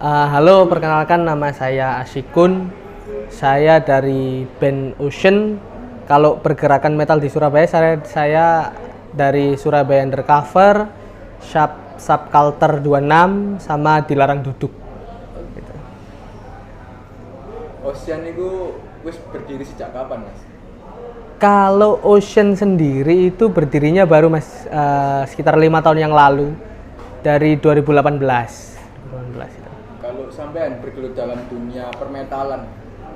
Halo, perkenalkan nama saya Asikun. Saya dari band Ocean. Kalau pergerakan metal di Surabaya, saya dari Surabaya Undercover, Subculture 26, sama Dilarang Duduk. Gitu. Ocean itu wis berdiri sejak kapan, Mas? Kalau Ocean sendiri itu berdirinya baru sekitar 5 tahun yang lalu, dari 2018 itu. Kalau sampean bergelut dalam dunia permetalan?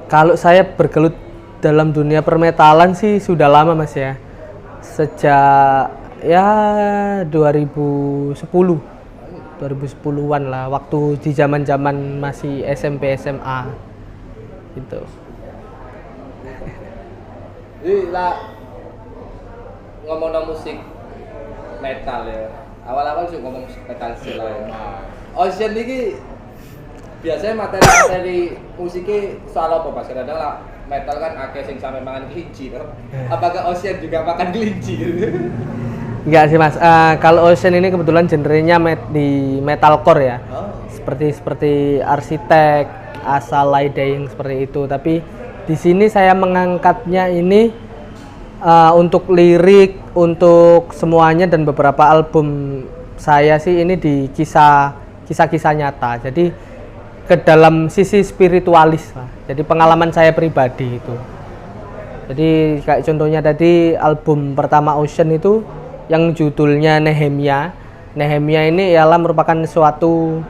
Kalau saya bergelut dalam dunia permetalan sih sudah lama Mas ya. Sejak ya 2010-an lah, waktu di zaman-zaman masih SMP SMA gitu. Jadi lah ngomong musik metal ya. Awal-awal juga ngomong musik metal sih lah. Ocean ini biasanya materi musiknya soal apa Mas? Kadang lah metal kan akeh sing sampe makan kelinci toh. Apakah Ocean juga makan kelinci? Enggak sih Mas. Kalau Ocean ini kebetulan genrenya di metalcore ya. Seperti Arsitek, Asal Dying seperti itu. Tapi di sini saya mengangkatnya ini untuk lirik, untuk semuanya, dan beberapa album saya sih ini di kisah-kisah nyata. Jadi ke dalam sisi spiritualis lah. Jadi pengalaman saya pribadi itu. Jadi kayak contohnya tadi album pertama Ocean itu yang judulnya Nehemia. Nehemia ini ialah merupakan suatu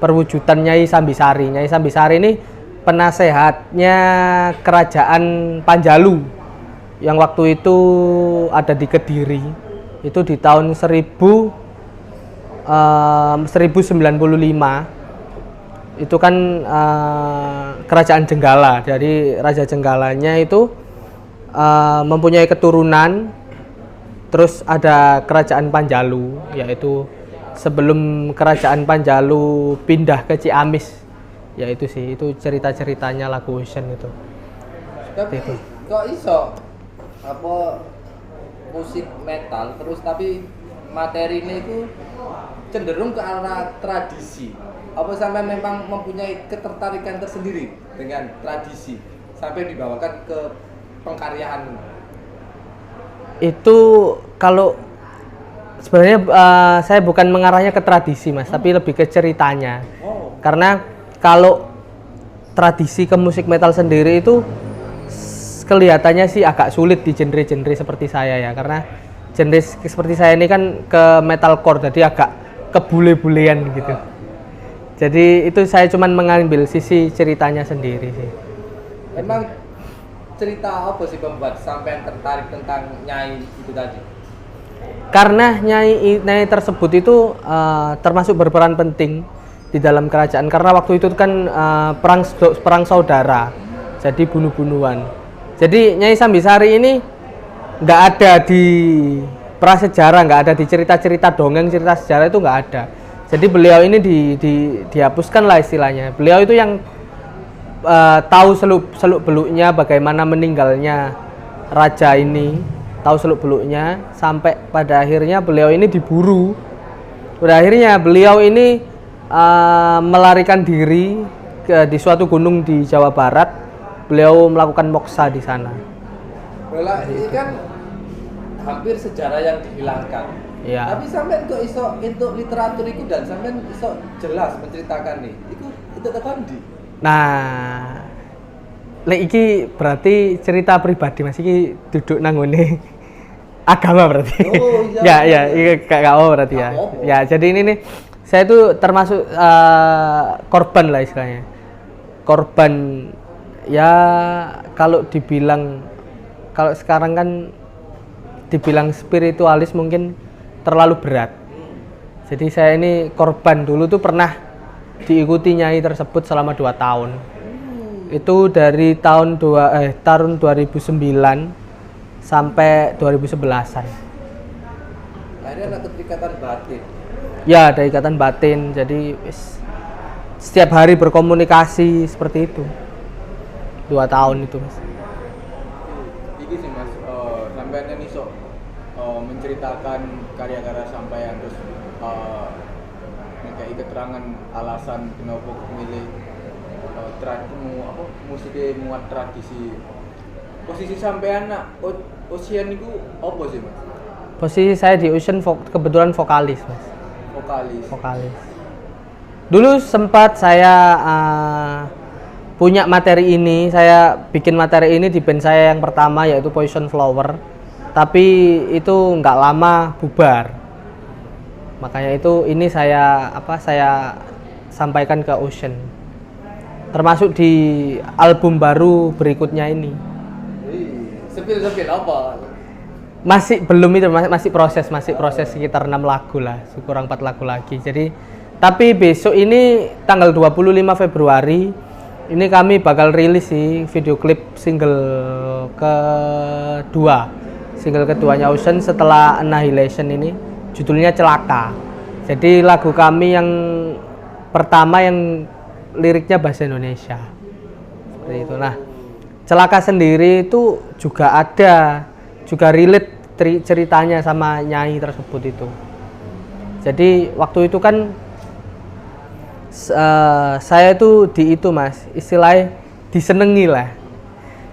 perwujudan Nyai Sambisari. Nyai Sambisari ini penasehatnya kerajaan Panjalu yang waktu itu ada di Kediri. Itu di tahun 1095. Itu kan kerajaan Jenggala. Jadi Raja Jenggalanya itu mempunyai keturunan. Terus ada kerajaan Panjalu, yaitu sebelum kerajaan Panjalu pindah ke Ciamis. Ya itu sih, itu cerita-ceritanya lagu Ocean itu. Tapi itu. kok iso apa musik metal terus tapi materinya itu cenderung ke arah tradisi? Apa sampai memang mempunyai ketertarikan tersendiri dengan tradisi sampai dibawakan ke pengkaryaan? Itu kalau sebenarnya saya bukan mengarahnya ke tradisi Mas, tapi lebih ke ceritanya. Karena kalau tradisi ke musik metal sendiri itu kelihatannya sih agak sulit di genre-genre seperti saya ya, karena genre seperti saya ini kan ke metalcore, jadi agak kebule-bulean gitu. Jadi itu saya cuman mengambil sisi ceritanya sendiri sih. Memang cerita apa sih membuat sampai tertarik tentang Nyai itu tadi? Karena Nyai tersebut itu termasuk berperan penting di dalam kerajaan, karena waktu itu kan perang saudara, jadi bunuh-bunuhan. Jadi Nyai Sambisari ini nggak ada di prasejarah, nggak ada di cerita-cerita dongeng, cerita sejarah itu nggak ada. Jadi beliau ini dihapuskan lah istilahnya. Beliau itu yang tahu seluk-beluknya bagaimana meninggalnya raja ini, tahu seluk-beluknya, sampai pada akhirnya beliau ini diburu. Pada akhirnya beliau ini melarikan diri di suatu gunung di Jawa Barat. Beliau melakukan moksa di sana. Bola ini kan hampir sejarah yang dihilangkan. Ya. Tapi sampean kok iso untuk literatur itu dan sampean iso jelas menceritakan nih. Itu tekan di. Nah, lek iki berarti cerita pribadi Mas, iki duduk nanggone agama berarti. Oh iya. Ya, iki gak apa berarti ya. Apa-apa. Ya, jadi ini nih saya itu termasuk korban lah istilahnya. Korban ya, kalau sekarang kan dibilang spiritualis mungkin terlalu berat. Jadi saya ini korban. Dulu tuh pernah diikuti Nyai tersebut selama 2 tahun. Itu dari tahun 2009 sampai 2011-an. Akhirnya ada keterikatan batin. Ya, ada ikatan batin. Jadi setiap hari berkomunikasi seperti itu. 2 tahun itu Mas. Iki sih Mas, sampean kan iso menceritakan karya-karya sampean terus kayak keterangan alasan kenapa milih musiknya muat tradisi. Posisi sampean nak Ocean itu apa sih mas? Posisi saya di Ocean kebetulan vokalis mas. Vokalis. Dulu sempat saya punya materi ini, saya bikin materi ini di band saya yang pertama yaitu Poison Flower, tapi itu nggak lama bubar. Makanya itu ini saya sampaikan ke Ocean, termasuk di album baru berikutnya ini. Sepil apa? Masih belum itu, masih proses sekitar 6 lagu lah, kurang 4 lagu lagi. Jadi tapi besok ini tanggal 25 Februari ini kami bakal rilis sih video klip single keduanya Ocean setelah Annihilation ini, judulnya Celaka. Jadi lagu kami yang pertama yang liriknya bahasa Indonesia. Seperti itu. Nah, Celaka sendiri itu juga relate ceritanya sama Nyai tersebut itu. Jadi waktu itu kan saya tuh mas, istilahnya disenengi lah.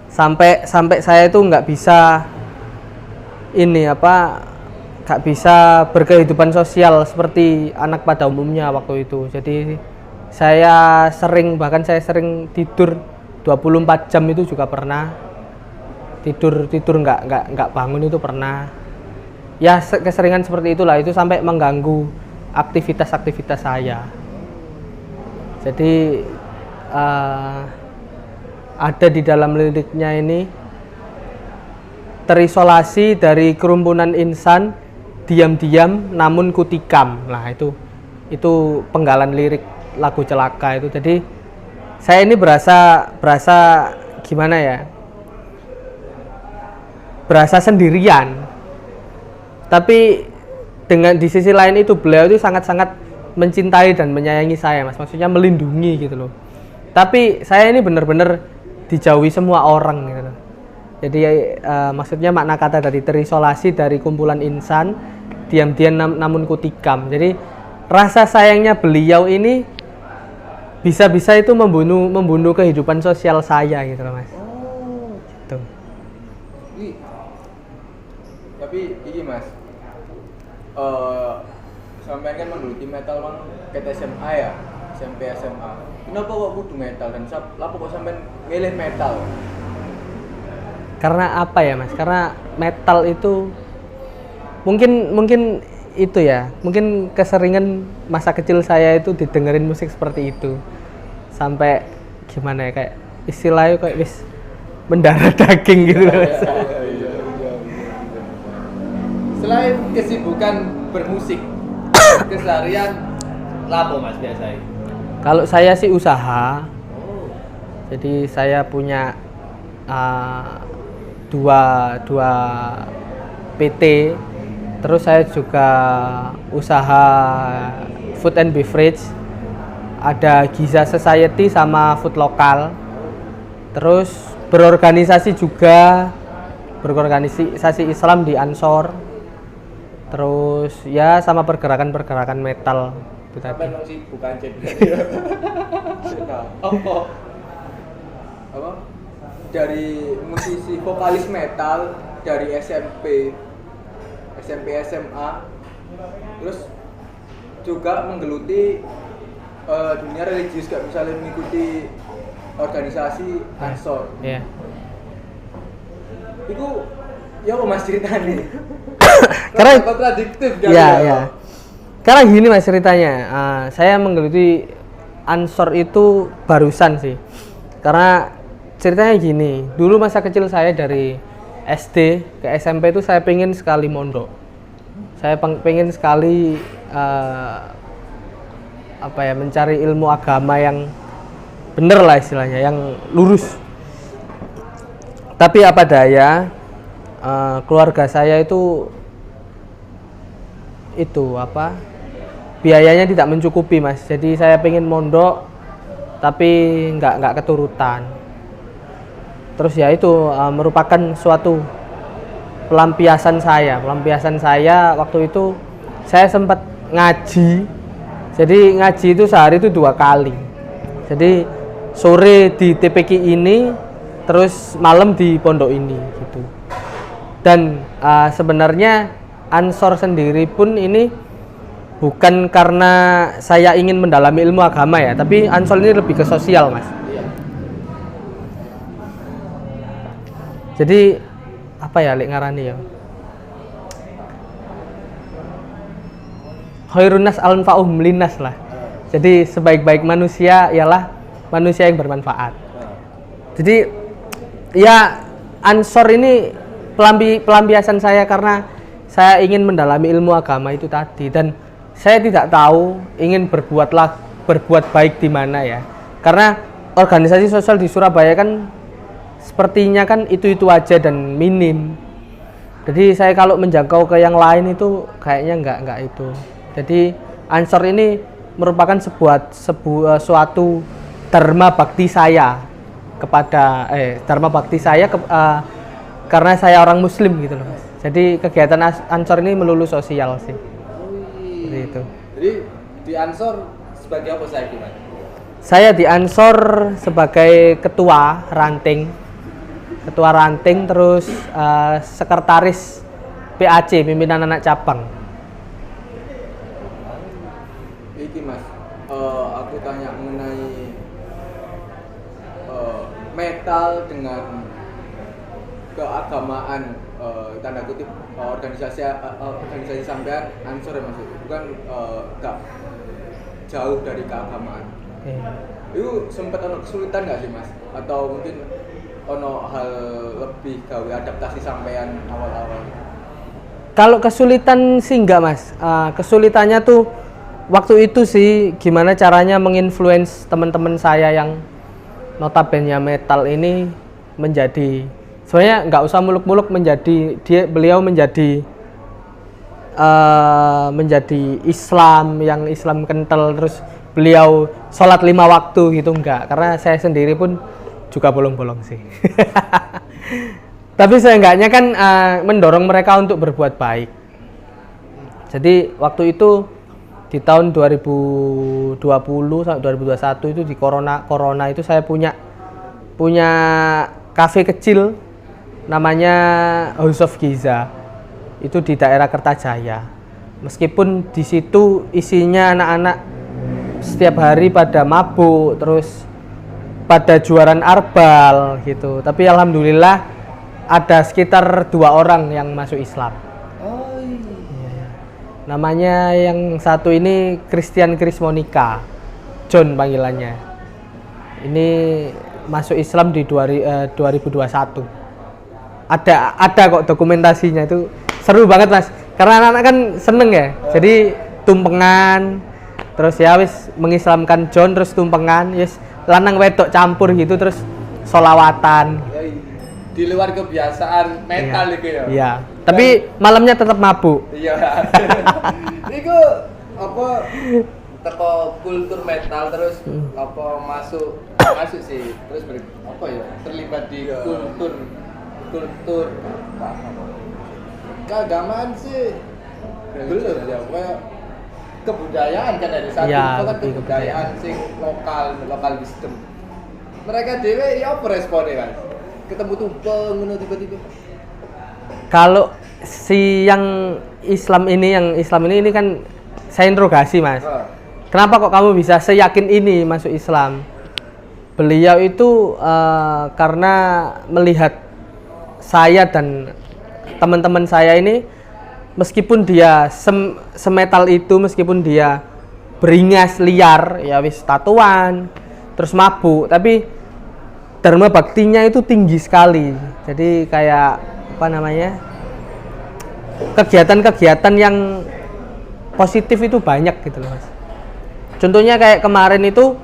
Sampai saya tuh nggak bisa nggak bisa berkehidupan sosial seperti anak pada umumnya waktu itu. Jadi saya sering tidur 24 jam itu juga pernah. Tidur nggak bangun itu pernah. Ya keseringan seperti itulah, itu sampai mengganggu aktivitas saya. Jadi ada di dalam liriknya ini, terisolasi dari kerumunan insan, diam-diam namun kutikam. Nah itu penggalan lirik lagu Celaka itu. Jadi saya ini berasa gimana ya, berasa sendirian, tapi di sisi lain itu beliau itu sangat-sangat mencintai dan menyayangi saya mas, maksudnya melindungi gitu loh. Tapi saya ini benar-benar dijauhi semua orang gitu loh. Jadi maksudnya makna kata dari terisolasi dari kumpulan insan, diam-diam namun kutikam. Jadi rasa sayangnya beliau ini bisa-bisa itu membunuh kehidupan sosial saya gitu loh mas. Gitu. Tapi ini mas, sampean kan menggeluti metal mang ket SMA ya, SMP SMA. Kenapa kok kudu metal dan kenapa kok sampean milih metal? Karena apa ya mas? Karena metal itu mungkin itu ya, mungkin keseringan masa kecil saya itu didengerin musik seperti itu, sampai gimana ya, kayak istilahnya kayak wis mendarah daging gitu loh. Selain kesibukan bermusik, keseharian lapo mas biasanya? Kalau saya sih usaha. Jadi saya punya dua PT. Terus saya juga usaha food and beverage. Ada Giza Society sama food lokal. Terus berorganisasi Islam di Ansor. Terus ya sama pergerakan metal itu tadi. Apa sih bukan apa? Dari musisi vokalis metal dari SMP SMA, terus juga menggeluti dunia religius, gak misalnya mengikuti organisasi Ansor. Iya. Itu ya apa mas ceritanya? Karena kontradiktif kan? Ya. Karena gini mas ceritanya, saya menggeluti Ansor itu barusan sih. Karena ceritanya gini, dulu masa kecil saya dari SD ke SMP itu saya pengen sekali mondok. Saya pengen sekali mencari ilmu agama yang bener lah istilahnya, yang lurus. Tapi apa daya, keluarga saya itu biayanya tidak mencukupi mas. Jadi saya pengen mondok tapi nggak keturutan. Terus ya itu merupakan suatu pelampiasan saya waktu itu. Saya sempat ngaji Jadi ngaji itu sehari itu 2 kali. Jadi sore di TPQ ini, terus malam di pondok ini gitu. Dan sebenarnya Ansor sendiri pun ini bukan karena saya ingin mendalami ilmu agama ya, tapi Ansor ini lebih ke sosial, Mas. Jadi apa ya lek ngarani ya? Khairun nas anfa'uhum linnas lah. Jadi sebaik-baik manusia ialah manusia yang bermanfaat. Jadi ya Ansor ini pelampiasan saya karena saya ingin mendalami ilmu agama itu tadi, dan saya tidak tahu ingin berbuat baik di mana ya. Karena organisasi sosial di Surabaya kan sepertinya kan itu aja dan minim. Jadi saya kalau menjangkau ke yang lain itu kayaknya enggak itu. Jadi Ansor ini merupakan suatu dharma bakti saya kepada karena saya orang muslim gitu loh, Mas. Jadi kegiatan Ansor ini melulu sosial sih. Seperti itu. Jadi di Ansor sebagai apa saya gimana? Saya di Ansor sebagai ketua ranting terus sekretaris PAC, pimpinan anak cabang. Iki Mas, aku tanya mengenai metal dengan keagamaan, tanda kutip organisasi sampean Ansor ya Mas, bukan gak jauh dari keagamaan. Itu sempat ono kesulitan nggak sih Mas? Atau mungkin ono hal lebih gawe adaptasi sampean awal-awal? Kalau kesulitan sih enggak, Mas. Kesulitannya tuh waktu itu sih gimana caranya menginfluence teman-teman saya yang notabene metal ini menjadi, sebenarnya nggak usah muluk-muluk beliau menjadi Islam yang Islam kental, terus beliau sholat 5 waktu gitu, enggak, karena saya sendiri pun juga bolong-bolong sih. Tapi seenggaknya kan mendorong mereka untuk berbuat baik. Jadi waktu itu di tahun 2020 sampai 2021 itu di corona itu saya punya kafe kecil namanya House of Giza. Itu di daerah Kertajaya. Meskipun di situ isinya anak-anak setiap hari pada mabuk, terus pada juaran arbal gitu. Tapi alhamdulillah ada sekitar 2 orang yang masuk Islam. Oh iya. Namanya yang satu ini Christian Krismonika, John panggilannya. Ini masuk Islam di 2021. Ada kok dokumentasinya, itu seru banget Mas. Karena anak-anak kan seneng ya. Jadi tumpengan, terus ya wis mengislamkan John, terus tumpengan, yes, lanang wedok campur gitu, terus solawatan. Di luar kebiasaan metal iya. gitu ya. Iya. Tapi malamnya tetap mabuk. Iya. Iku apa teko kultur metal terus apa masuk sih, terus apa ya terlibat di kultur keagamaan sih belum ya, kayak kebudayaan kan dari satu ya, itu kan kebudayaan sing lokal wisdom. Mereka dewe ya apa responnya Mas? Ketemu tumpeng ngono tiba-tiba. Kalau yang Islam ini kan saya interogasi Mas. Kenapa kok kamu bisa seyakin ini masuk Islam? Beliau itu karena melihat saya dan teman-teman saya ini, meskipun dia semetal itu, meskipun dia beringas liar, ya wis tatuan, terus mabuk, tapi dharma baktinya itu tinggi sekali. Jadi kayak apa namanya, kegiatan-kegiatan yang positif itu banyak gitu loh Mas. Contohnya kayak kemarin itu,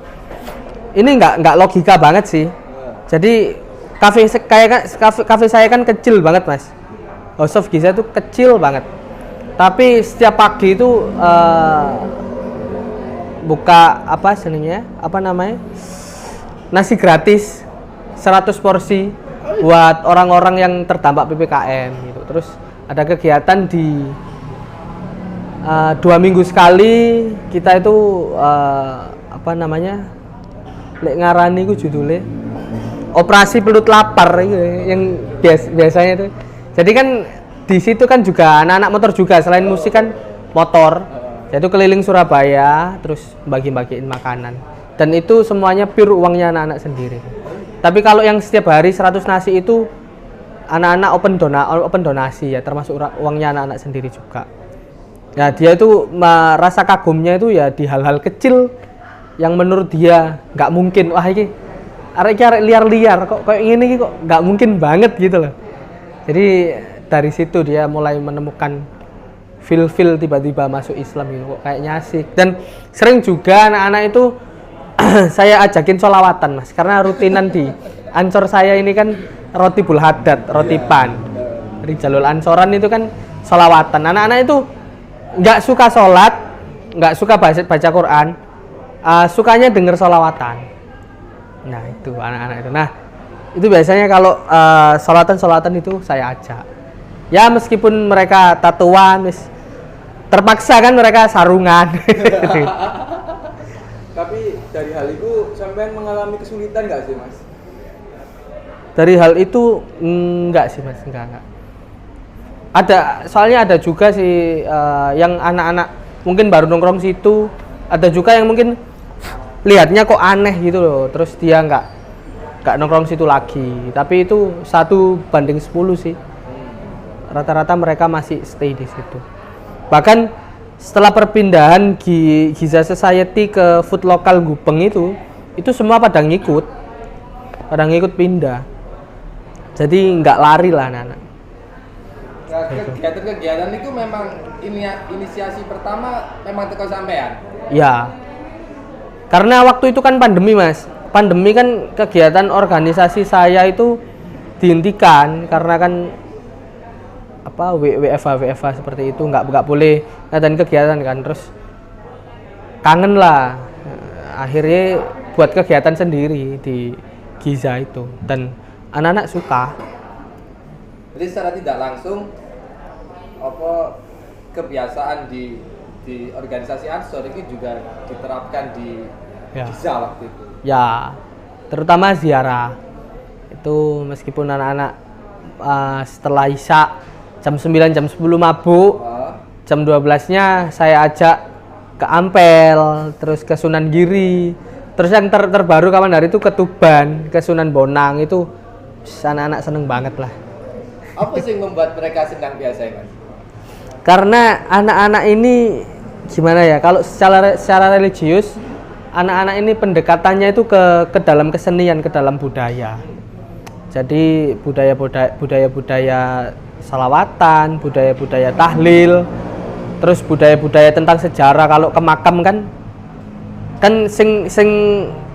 ini nggak logika banget sih. Jadi kafe saya kan kecil banget Mas. House of Giza itu kecil banget. Tapi setiap pagi itu buka nasi gratis 100 porsi buat orang-orang yang terdampak PPKM gitu. Terus ada kegiatan 2 minggu sekali kita itu apa namanya, lek ngarani ku judulnya operasi pelut lapar itu yang biasanya itu. Jadi kan di situ kan juga anak-anak motor juga, selain musik kan motor. Yaitu keliling Surabaya terus bagi-bagiin makanan. Dan itu semuanya pure uangnya anak-anak sendiri. Tapi kalau yang setiap hari 100 nasi itu anak-anak open donasi ya, termasuk uangnya anak-anak sendiri juga. Ya dia itu merasa kagumnya itu ya di hal-hal kecil yang menurut dia nggak mungkin. Wah ini arek liar-liar kok kayak gini kok nggak mungkin banget gitu loh. Jadi dari situ dia mulai menemukan feel tiba-tiba masuk Islam gitu, kok kayaknya asik. Dan sering juga anak-anak itu saya ajakin sholawatan mas, karena rutinan di Ansor saya ini kan roti bul haddad, roti pan. Dari jalur Ansoran itu kan sholawatan. Anak-anak itu nggak suka sholat, nggak suka baca Quran, sukanya denger sholawatan. Nah itu anak-anak itu. Nah itu biasanya kalau sholatan itu saya ajak. Ya meskipun mereka tatuan, terpaksa kan mereka sarungan. Tapi dari hal itu sampean mengalami kesulitan nggak sih mas? Dari hal itu enggak sih mas, enggak. Soalnya ada juga sih yang anak-anak mungkin baru nongkrong situ, ada juga yang mungkin lihatnya kok aneh gitu loh, terus dia enggak nongkrong situ lagi. Tapi itu 1:10 sih. Rata-rata mereka masih stay di situ. Bahkan setelah perpindahan Giza Society ke Food Lokal Gubeng itu semua pada ngikut pindah. Jadi nggak lari lah anak-anak. Nah, kegiatan-kegiatan itu memang inisiasi pertama memang teko sampean. Ya. Karena waktu itu kan pandemi, Mas. Pandemi kan kegiatan organisasi saya itu dihentikan karena kan WFH seperti itu nggak boleh ngadain kegiatan kan, terus kangen lah. Akhirnya buat kegiatan sendiri di Giza itu dan anak-anak suka. Jadi secara tidak langsung kebiasaan di organisasi Ansor ini juga diterapkan di Giza waktu itu. Ya, terutama ziarah. Itu meskipun anak-anak setelah Isya jam 9 jam 10 mabuk, jam 12-nya saya ajak ke Ampel, terus ke Sunan Giri, terus yang terbaru kapan hari itu ke Tuban, ke Sunan Bonang. Itu anak-anak seneng banget lah. Apa sih yang membuat mereka senang biasanya, Mas? Karena anak-anak ini gimana ya, kalau secara religius anak-anak ini pendekatannya itu ke dalam kesenian, ke dalam budaya. Jadi budaya-budaya salawatan, budaya-budaya tahlil, terus budaya-budaya tentang sejarah. Kalau ke makam kan sing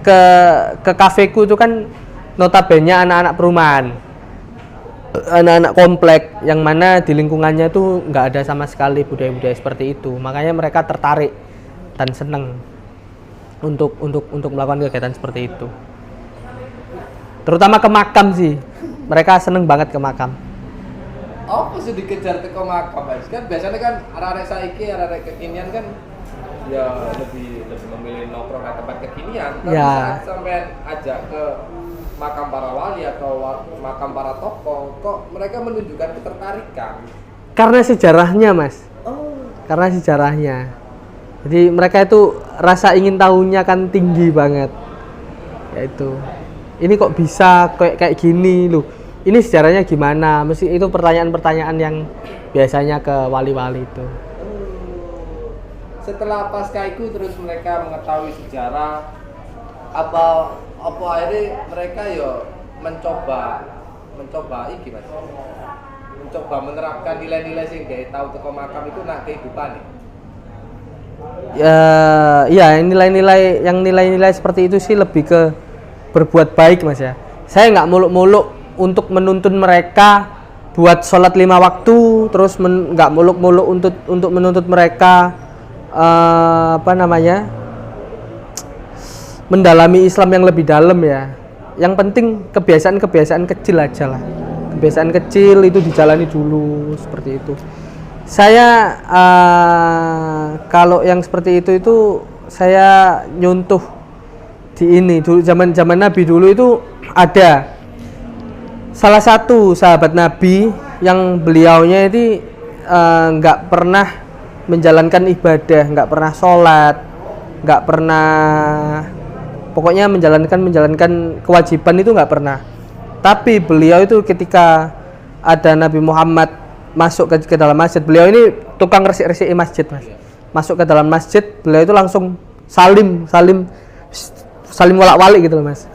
ke kafeku itu kan notabene anak-anak perumahan, anak-anak komplek yang mana di lingkungannya tuh nggak ada sama sekali budaya-budaya seperti itu. Makanya mereka tertarik dan seneng untuk melakukan kegiatan seperti itu. Terutama ke makam sih, mereka seneng banget ke makam. Apa sih dikejar teko makam, Mas? Kan biasanya kan arek-arek saiki, arek-arek kekinian kan ya lebih memilih nongkrong di tempat kekinian. Tapi saat sampean ajak ke makam para wali atau makam para tokoh, kok mereka menunjukkan ketertarikan? Karena sejarahnya, Mas. Karena sejarahnya. Jadi mereka itu rasa ingin tahunya kan tinggi banget. Yaitu, ini kok bisa kayak gini loh. Ini sejarahnya gimana? Mesti itu pertanyaan-pertanyaan yang biasanya ke wali-wali itu. Setelah pasca itu terus mereka mengetahui sejarah, apa akhirnya mereka yo mencoba iki, Mas. Mencoba menerapkan nilai-nilai sing gawe tahu teko makam itu nak kehidupan nih. Ya nilai-nilai seperti itu sih lebih ke berbuat baik, Mas ya. Saya nggak muluk-muluk untuk menuntun mereka buat sholat 5 waktu, terus nggak muluk-muluk untuk menuntut mereka mendalami Islam yang lebih dalam ya. Yang penting kebiasaan kecil aja lah. Kebiasaan kecil itu dijalani dulu seperti itu. Saya kalau yang seperti itu saya nyuntuh di ini dulu zaman Nabi dulu itu ada salah satu sahabat Nabi yang beliaunya itu nggak pernah menjalankan ibadah, nggak pernah sholat, nggak pernah, pokoknya menjalankan kewajiban itu nggak pernah. Tapi beliau itu ketika ada Nabi Muhammad masuk ke dalam masjid, beliau ini tukang resik-resik masjid, Mas. Masuk ke dalam masjid, beliau itu langsung salim walak-walik gitu loh, Mas.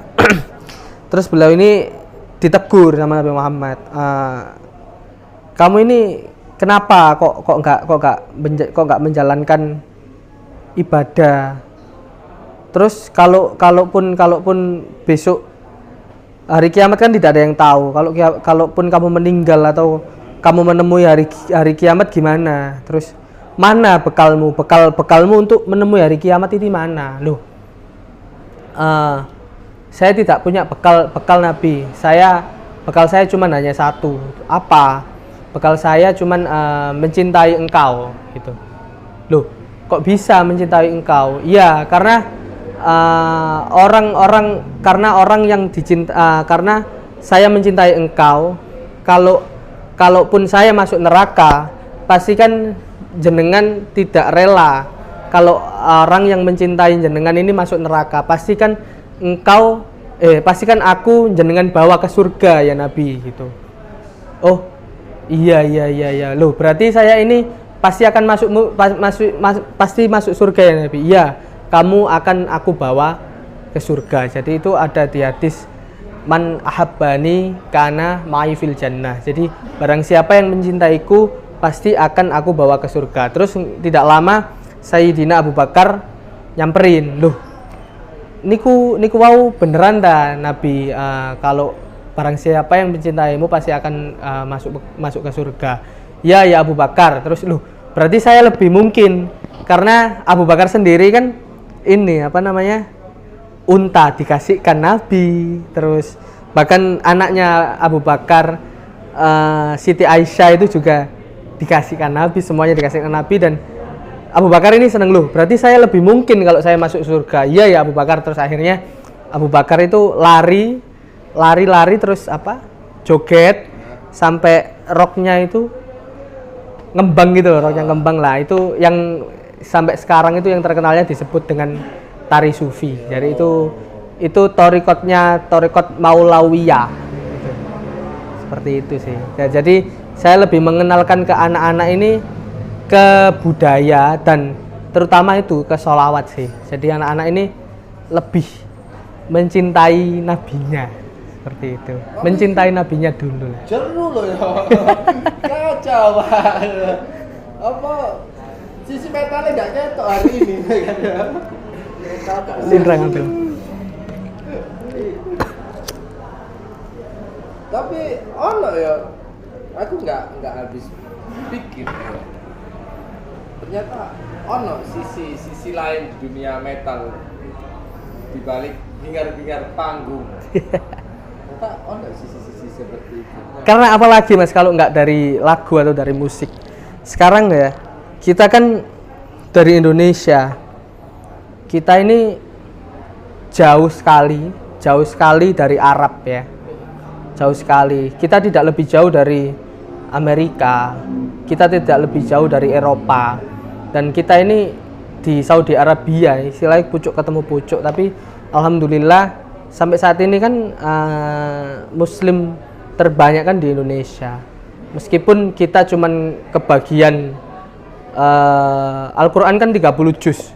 Terus beliau ini ditegur sama Nabi Muhammad, kamu ini kenapa kok nggak menjalankan ibadah? Terus kalaupun besok hari kiamat kan tidak ada yang tahu. Kalaupun kamu meninggal atau kamu menemui hari kiamat gimana? Terus mana bekalmu untuk menemui hari kiamat ini mana? Loh, saya tidak punya bekal Nabi. Bekal saya cuma hanya satu. Apa? Bekal saya cuma mencintai engkau gitu. Loh, kok bisa mencintai engkau? Iya, karena orang yang dicinta, karena saya mencintai engkau. Kalaupun saya masuk neraka, pasti kan jenengan tidak rela. Kalau orang yang mencintai jenengan ini masuk neraka, pasti kan aku jenengan bawa ke surga ya Nabi gitu. Oh, iya. Loh, berarti saya ini pasti akan pasti masuk surga ya Nabi. Iya, kamu akan aku bawa ke surga. Jadi itu ada di hadis man ahabbani kana ma'i fil jannah. Jadi barang siapa yang mencintaiku pasti akan aku bawa ke surga. Terus tidak lama Sayyidina Abu Bakar nyamperin, loh niku wau beneran dah Nabi, kalau barang siapa yang mencintaimu pasti akan masuk ke surga. Ya Abu Bakar. Terus loh, berarti saya lebih mungkin, karena Abu Bakar sendiri kan ini unta dikasihkan Nabi. Terus bahkan anaknya Abu Bakar, Siti Aisyah itu juga dikasihkan Nabi, semuanya dikasihkan Nabi. Dan Abu Bakar ini seneng, loh berarti saya lebih mungkin kalau saya masuk surga. Iya ya Abu Bakar. Terus akhirnya Abu Bakar itu lari terus joget sampai roknya itu ngembang gitu loh, roknya ngembang lah. Itu yang sampai sekarang itu yang terkenalnya disebut dengan tari sufi. Jadi itu torikot Maulawiyah gitu. Seperti itu sih ya. Jadi saya lebih mengenalkan ke anak-anak ini ke budaya dan terutama itu ke sholawat sih. Jadi anak-anak ini lebih mencintai nabinya, seperti itu. Mencintai nabinya dulu. Jeru loh ya. Kacau banget. Apa sisi metalnya nggak ketok hari ini kan ya? Sindra ngambil. Tapi ya, aku nggak habis pikir ya. Ternyata sisi lain di dunia metal di balik hingar-bingar panggung. Ternyata sisi seperti itu. Karena apalagi Mas kalau nggak dari lagu atau dari musik. Sekarang ya, kita kan dari Indonesia. Kita ini jauh sekali dari Arab ya. Jauh sekali. Kita tidak lebih jauh dari Amerika. Kita tidak lebih jauh dari Eropa. Dan kita ini di Saudi Arabia, istilahnya pucuk ketemu pucuk. Tapi alhamdulillah sampai saat ini kan Muslim terbanyak kan di Indonesia. Meskipun kita cuman kebagian Al-Quran kan 30 juz.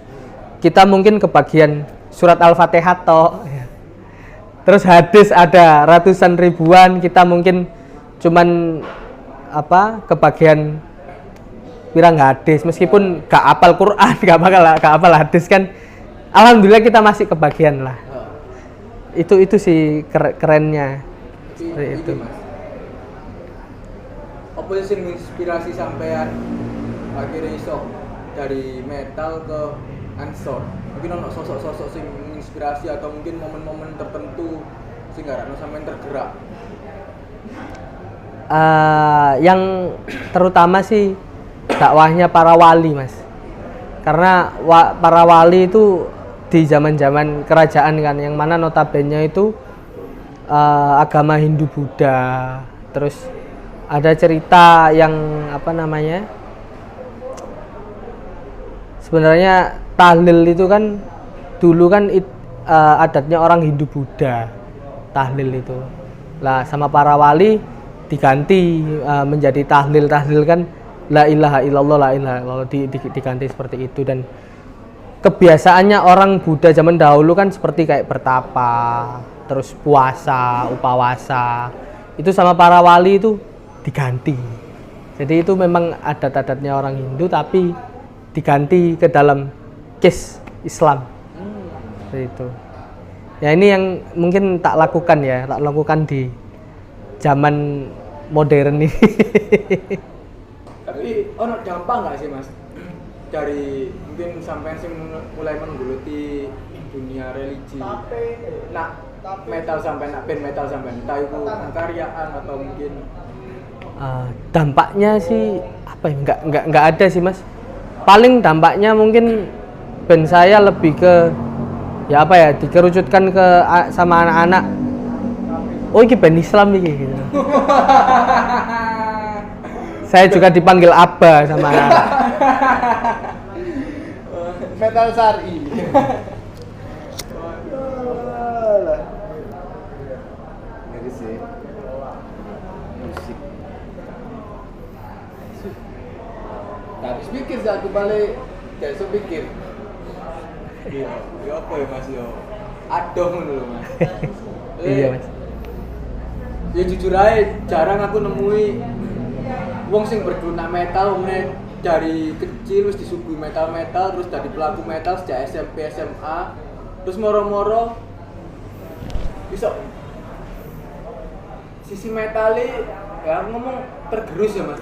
Kita mungkin kebagian surat Al-Fatihah toh. Terus hadis ada ratusan ribuan, kita mungkin cuman kebagian pirang hadis, meskipun gak apal Quran, gak apal hadis kan. Alhamdulillah kita masih kebagian lah. Itu sih kerennya. Seperti itu. Mas. Apa sih inspirasi sampean akhirnya iso dari metal ke Ansor? Mungkin ono sosok-sosok sing menginspirasi atau mungkin momen-momen tertentu sing ngarakno sampean tergerak. Yang terutama sih dakwahnya para wali, Mas. Karena para wali itu di zaman-zaman kerajaan kan, yang mana notabene itu agama Hindu Buddha. Terus ada cerita yang apa namanya? Sebenarnya tahlil itu kan dulu kan adatnya orang Hindu Buddha, tahlil itu. Lah sama para wali diganti menjadi tahlil kan la ilaha illallah, la ilaha illallah, diganti seperti itu. Dan kebiasaannya orang Buddha zaman dahulu kan seperti kayak bertapa, terus puasa, upawasa. Itu sama para wali itu diganti. Jadi itu memang adat-adatnya orang Hindu tapi diganti ke dalam case Islam. Seperti itu. Ya ini yang mungkin tak lakukan di zaman modern ini. Tapi ono dampak nggak sih Mas dari mungkin sampai sih mulai menggeluti dunia religi, nak metal sampai nak band metal sampai entah itu karyaan atau mungkin dampaknya sih apa ya, nggak ada sih Mas. Paling dampaknya mungkin band saya lebih ke ya apa ya, dikerucutkan ke sama anak-anak, oh ini band Islam ini gitu. Saya juga dipanggil Abba sama anak-anak. Metal Sari. Ini sih musik. Habis pikir saat aku balik, kayak pikir. ya apa ya Mas yo, adoh ngono lho Mas. Iya Mas. Ya jujur aja jarang aku nemui wong sing berguna metal mulai dari kecil terus disuguhi metal terus dari pelaku metal sejak SMP SMA terus moro-moro bisa sisi metali ya ngomong tergerus ya Mas.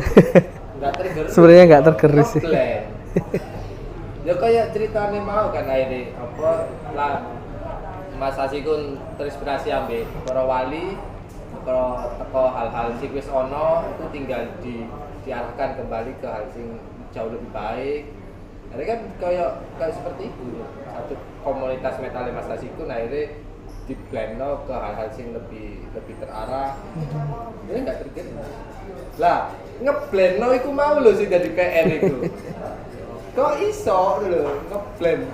Enggak tergerus. Sebenarnya enggak tergerus sih. Ya kayak ceritanya mau kan akhirnya apa lah Mas Asikun terinspirasi ambil para wali teko hal-hal sing wis ono itu tinggal diarahkan kembali ke hal sing jauh lebih baik. Akhirnya kan kayak seperti itu. Satu komunitas metal Mas Asikun akhirnya diblendno ke hal-hal sing lebih terarah. Ini enggak terjadi. Lah, ngeblendno iku mau lho sing dadi PR iku. Kok iso lho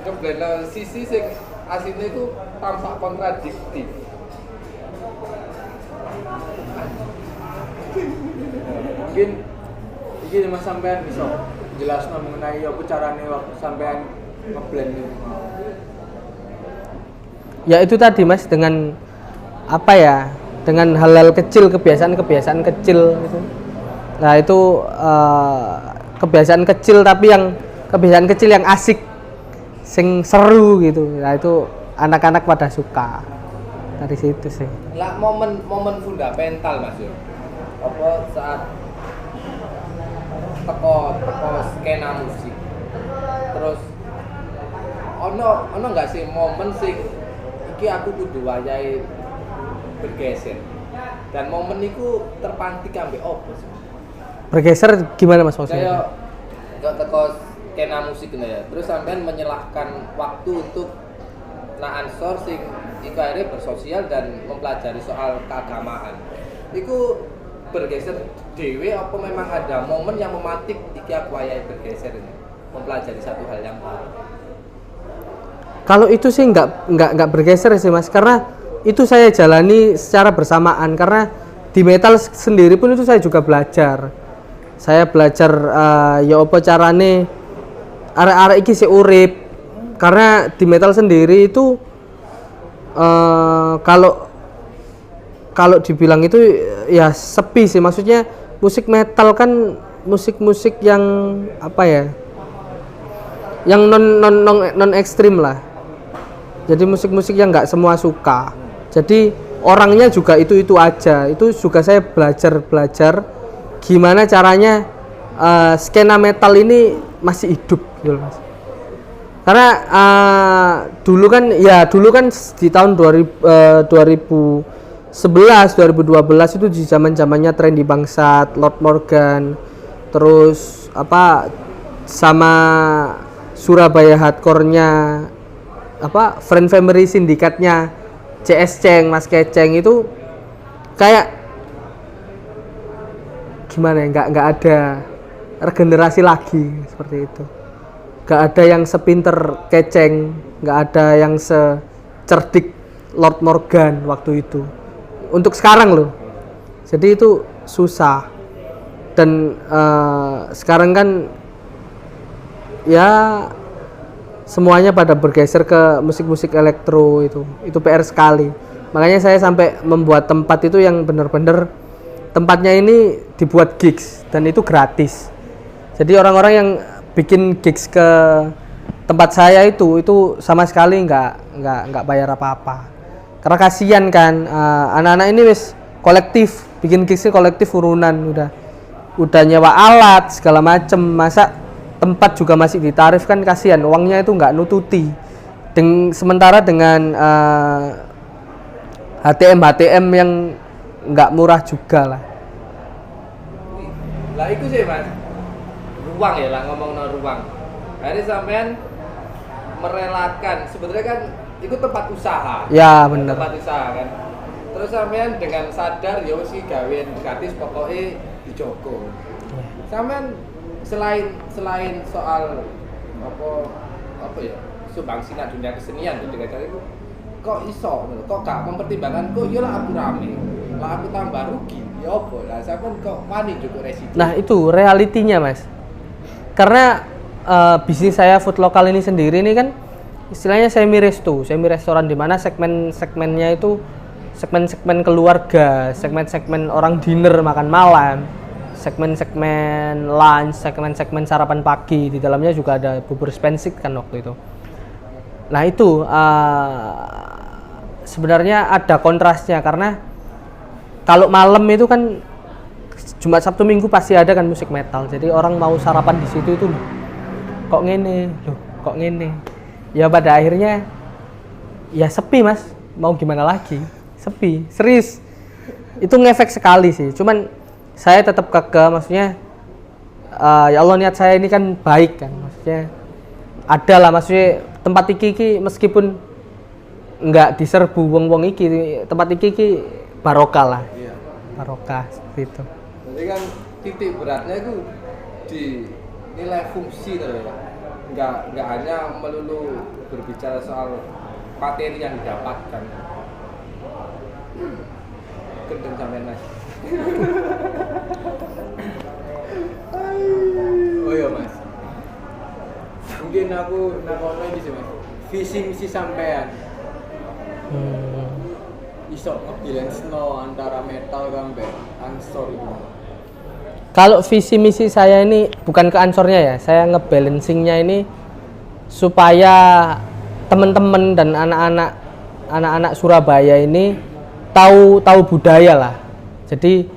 ngeblend sisi sing asline iku tampak kontradiktif. Mungkin iki Mas sampean bisa jelasno mengenai apa carane sampean ngeblend itu. Ya itu tadi Mas, dengan apa ya, dengan hal-hal kecil, kebiasaan kecil gitu. Nah itu kebiasaan kecil tapi kebiasaan kecil yang asik, sing seru gitu. Nah itu anak-anak pada suka dari situ sih. Lah momen fundamental Mas yo. Apa saat teko skena musik. Terus ono enggak sih momen sing iki aku kudu wayahe bergeser. Dan momen itu terpantik ambek opo sih? Bergeser gimana Mas maksudnya? Kayak teko skena musik ya. Terus sampean menyelahkan waktu untuk ansor sing iku akhirnya bersosial dan mempelajari soal keagamaan. Iku bergeser dewe apa memang ada momen yang mematik iki aku wayahe bergeser ini, mempelajari satu hal yang baru. Kalau itu sih nggak bergeser sih Mas, karena itu saya jalani secara bersamaan. Karena di metal sendiri pun itu saya juga belajar. Saya belajar ya apa carane arek-arek iki sik urip. Karena di metal sendiri itu kalau dibilang itu ya sepi sih, maksudnya musik metal kan musik-musik yang apa ya, yang non ekstrim lah. Jadi musik-musik yang nggak semua suka. Jadi orangnya juga itu aja. Itu juga saya belajar gimana caranya skena metal ini masih hidup gitu Mas. Karena dulu kan di tahun 2011 2012 itu di zamannya Trendy Bangsat, Lord Morgan, terus apa sama Surabaya Hardcore-nya apa Friend Family Syndicate-nya CS Ceng, Mas Keceng itu kayak gimana ya, nggak ada regenerasi lagi seperti itu. Nggak ada yang sepinter Keceng, nggak ada yang secerdik Lord Morgan waktu itu. Untuk sekarang loh. Jadi itu susah. Dan sekarang kan ya semuanya pada bergeser ke musik-musik elektro itu PR sekali. Makanya saya sampai membuat tempat itu yang benar-benar tempatnya ini dibuat gigs dan itu gratis. Jadi orang-orang yang bikin gigs ke tempat saya itu sama sekali nggak bayar apa-apa. Karena kasihan kan anak-anak ini wis kolektif bikin gigsnya kolektif urunan udah nyewa alat segala macem, masa tempat juga masih ditarif kan kasihan, uangnya itu nggak nututi. Sementara dengan HTM yang nggak murah juga lah. Lah itu sih Mas, ruang ya lah, ngomong no ruang. Hari sampean merelakan, sebenarnya kan itu tempat usaha. Ya benar. Tempat usaha kan. Terus sampean dengan sadar ya wis gawean gratis pokoknya dijogo. Sampean selain soal apa ya sumbangsi nang dunia kesenian gitu kan itu kok iso kok gak mempertimbangkan kok ya lah aku rame lah aku tambah rugi ya apa lah sampean kok wani cukup resiko. Nah itu realitinya Mas, karena bisnis saya food lokal ini sendiri ini kan istilahnya semi restoran di mana segmennya itu segmen keluarga, segmen orang dinner makan malam, segmen lunch, segmen sarapan pagi. Di dalamnya juga ada bubur spensik kan waktu itu. Nah itu sebenarnya ada kontrasnya karena kalau malam itu kan Jumat Sabtu Minggu pasti ada kan musik metal. Jadi orang mau sarapan di situ itu loh. Kok ngene. Ya pada akhirnya ya sepi Mas. Mau gimana lagi? Sepi, serius. Itu ngefek sekali sih. Cuman saya tetap kekeh, maksudnya ya Allah niat saya ini kan baik kan, maksudnya ada lah, maksudnya tempat iki meskipun nggak diserbu wong iki, tempat iki barokah lah. Iya. Barokah seperti itu. Jadi kan titik beratnya itu di nilai fungsi tuh ya. Nggak hanya melulu berbicara soal materi yang didapatkan. Gendeng sampean Mas. Oh iya Mas, mungkin aku nakono iki sih Mas, visi misi sampean iso ngebalance antara metal sampai ansor itu. Kalau visi misi saya ini bukan ke ansornya ya, saya ngebalancingnya ini supaya teman-teman dan anak-anak Surabaya ini tahu budaya lah. Jadi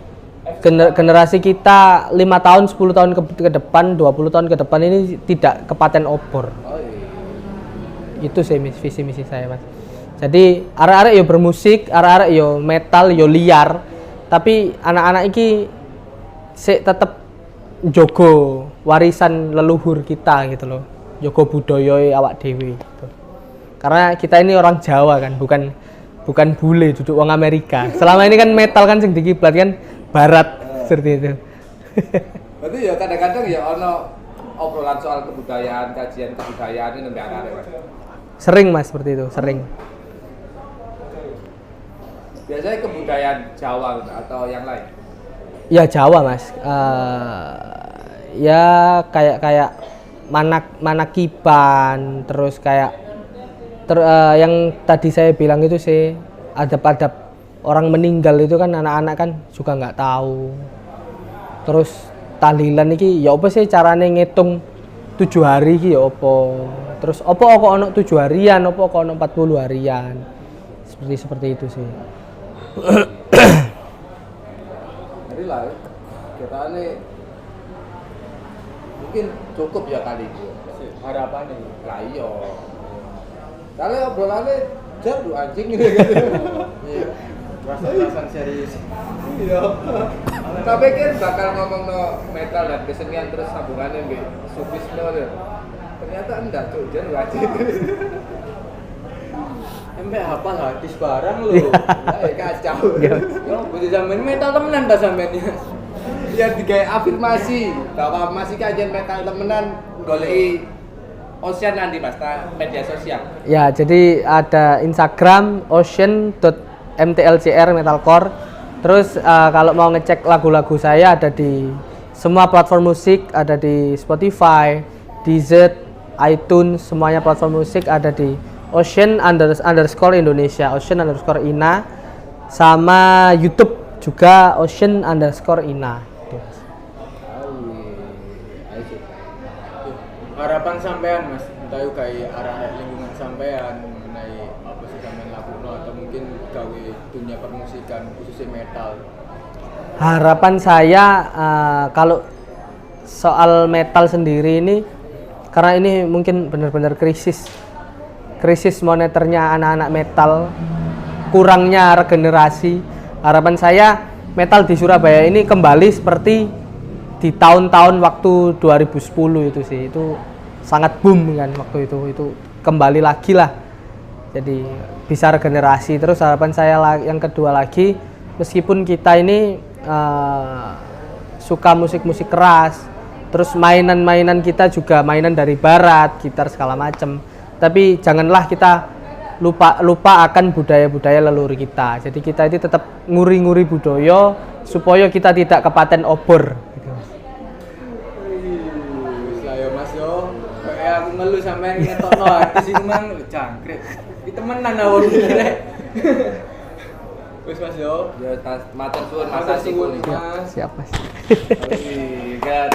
generasi kita 5 tahun, 10 tahun ke depan, 20 tahun ke depan ini tidak kepaten obor. Oh iya. Itu sih visi misi saya Mas. Jadi arek-arek yo bermusik, arek-arek yo metal, yo liar, tapi anak-anak iki tetap jogo warisan leluhur kita gitu loh. Jogo budaya awak dhewe gitu. Karena kita ini orang Jawa kan, bukan bule duduk wong Amerika. Selama ini kan metal kan sing dikiblat kan barat seperti itu. Berarti ya kadang-kadang ya ono obrolan soal kebudayaan, kajian kebudayaan ini nembe arek Mas. Sering Mas seperti itu, sering. Biasanya kebudayaan Jawa atau yang lain? Ya Jawa Mas. Ya kayak manakiban, terus kayak yang tadi saya bilang itu sih adab-adab orang meninggal itu kan anak-anak kan juga nggak tahu. Terus tahlilan iki ya apa sih carane ngitung 7 hari iki ya apa. Terus apa kok ono 7 harian, apa kok ono 40 harian. Seperti itu sih. Jadi lah kita ini mungkin cukup ya kali itu. Harapannya Lah iya. Kali obrolannya jadu anjing gitu. iya, rasa serius. Iya. Tapi kan bakal ngomong no metal dan kesenian terus sambungannya mbek sufisme lho. Ternyata enggak tuh, dia wajib. Sampai hafal hadis barang lho. Kacau. Yo, bisa sampean metal temenan ta sampean ya. Ya digawe afirmasi bahwa masih kajian metal temenan goleki Ocean nanti Mas, media sosial. Ya, jadi ada Instagram ocean.mtlcr metalcore. Terus kalau mau ngecek lagu-lagu saya ada di semua platform musik, ada di Spotify, Deezer, iTunes, semuanya platform musik ada di Ocean_Indonesia, Ocean_Ina, sama YouTube juga Ocean_Ina. Harapan sampean Mas, entah itu kayak arah lingkungan sampean mengenai apa sih sampean lakukan atau mungkin gawe dunia permusikan khususnya metal. Harapan saya kalau soal metal sendiri ini, karena ini mungkin benar-benar krisis moneternya anak-anak metal, kurangnya regenerasi. Harapan saya metal di Surabaya ini kembali seperti di tahun-tahun waktu 2010 itu sih, itu sangat boom kan waktu itu kembali lagi lah, jadi bisa regenerasi. Terus harapan saya yang kedua lagi, meskipun kita ini suka musik-musik keras, terus mainan-mainan kita juga mainan dari barat, gitar segala macam, tapi janganlah kita lupa akan budaya-budaya leluhur kita. Jadi kita ini tetap nguri-nguri budaya supaya kita tidak kepaten obor. Aku ngelu sampean ngetokno artis iku mang jangkrik. Iki temenan awon iki. Wis Mas yo. Ya matur suwun Mas Asih. Siap Mas. Iya, kan.